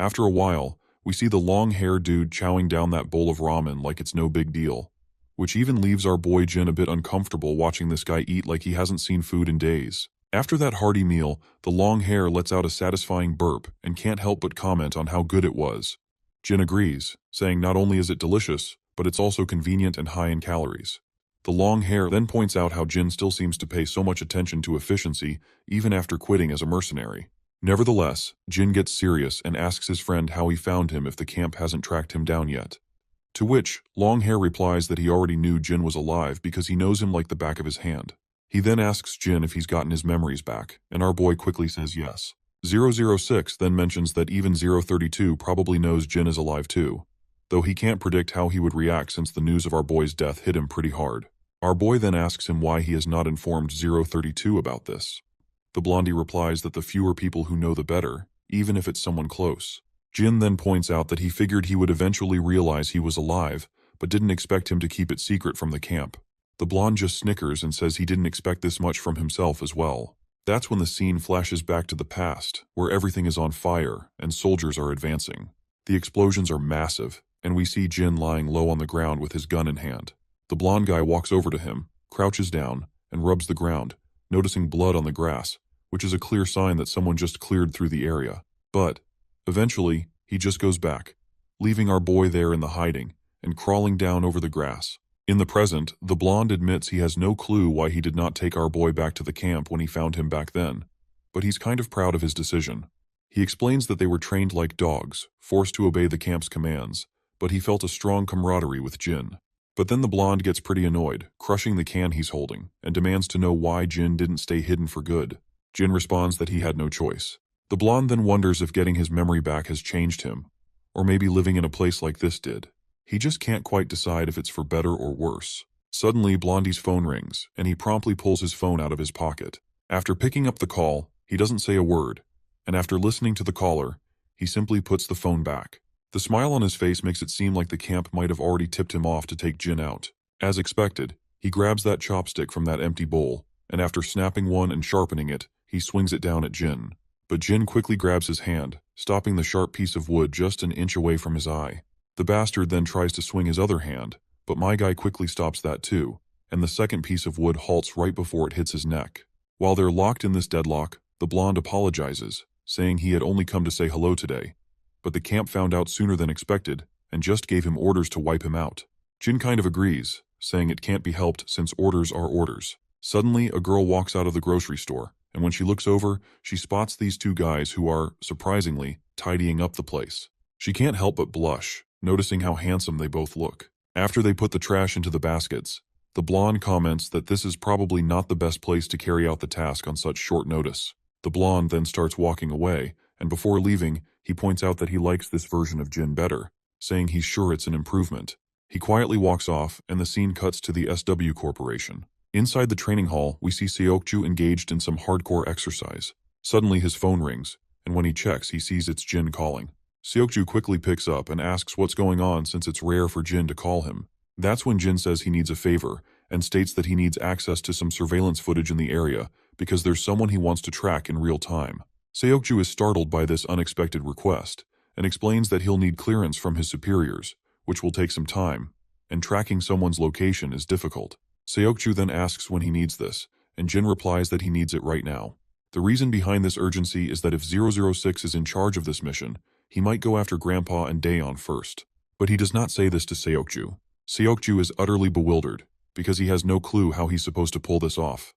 After a while, we see the long-haired dude chowing down that bowl of ramen like it's no big deal, which even leaves our boy Jin a bit uncomfortable watching this guy eat like he hasn't seen food in days. After that hearty meal, the long hair lets out a satisfying burp and can't help but comment on how good it was. Jin agrees, saying not only is it delicious, but it's also convenient and high in calories. The long hair then points out how Jin still seems to pay so much attention to efficiency even after quitting as a mercenary. Nevertheless, Jin gets serious and asks his friend how he found him if the camp hasn't tracked him down yet. To which, Longhair replies that he already knew Jin was alive because he knows him like the back of his hand. He then asks Jin if he's gotten his memories back, and our boy quickly says yes. 006 then mentions that even 032 probably knows Jin is alive too, though he can't predict how he would react since the news of our boy's death hit him pretty hard. Our boy then asks him why he has not informed 032 about this. The blondie replies that the fewer people who know the better, even if it's someone close. Jin then points out that he figured he would eventually realize he was alive, but didn't expect him to keep it secret from the camp. The blonde just snickers and says he didn't expect this much from himself as well. That's when the scene flashes back to the past, where everything is on fire and soldiers are advancing. The explosions are massive, and we see Jin lying low on the ground with his gun in hand. The blonde guy walks over to him, crouches down, and rubs the ground, noticing blood on the grass, which is a clear sign that someone just cleared through the area. But, eventually, he just goes back, leaving our boy there in the hiding, and crawling down over the grass. In the present, the blonde admits he has no clue why he did not take our boy back to the camp when he found him back then, but he's kind of proud of his decision. He explains that they were trained like dogs, forced to obey the camp's commands, but he felt a strong camaraderie with Jin. But then the blonde gets pretty annoyed, crushing the can he's holding, and demands to know why Jin didn't stay hidden for good. Jin responds that he had no choice. The blonde then wonders if getting his memory back has changed him, or maybe living in a place like this did. He just can't quite decide if it's for better or worse. Suddenly, Blondie's phone rings, and he promptly pulls his phone out of his pocket. After picking up the call, he doesn't say a word, and after listening to the caller, he simply puts the phone back. The smile on his face makes it seem like the camp might have already tipped him off to take Jin out. As expected, he grabs that chopstick from that empty bowl, and after snapping one and sharpening it, he swings it down at Jin. But Jin quickly grabs his hand, stopping the sharp piece of wood just an inch away from his eye. The bastard then tries to swing his other hand, but my guy quickly stops that too, and the second piece of wood halts right before it hits his neck. While they're locked in this deadlock, the blonde apologizes, saying he had only come to say hello today, but the camp found out sooner than expected and just gave him orders to wipe him out. Jin kind of agrees, saying it can't be helped since orders are orders. Suddenly, a girl walks out of the grocery store, and when she looks over, she spots these two guys who are, surprisingly, tidying up the place. She can't help but blush, noticing how handsome they both look. After they put the trash into the baskets, the blonde comments that this is probably not the best place to carry out the task on such short notice. The blonde then starts walking away, and before leaving, he points out that he likes this version of Jin better, saying he's sure it's an improvement. He quietly walks off, and the scene cuts to the SW Corporation. Inside the training hall, we see Seokju engaged in some hardcore exercise. Suddenly his phone rings, and when he checks, he sees it's Jin calling. Seokju quickly picks up and asks what's going on since it's rare for Jin to call him. That's when Jin says he needs a favor, and states that he needs access to some surveillance footage in the area because there's someone he wants to track in real time. Seokju is startled by this unexpected request, and explains that he'll need clearance from his superiors, which will take some time, and tracking someone's location is difficult. Seokju then asks when he needs this, and Jin replies that he needs it right now. The reason behind this urgency is that if 006 is in charge of this mission, he might go after Grandpa and Daeon first. But he does not say this to Seokju. Seokju is utterly bewildered, because he has no clue how he's supposed to pull this off.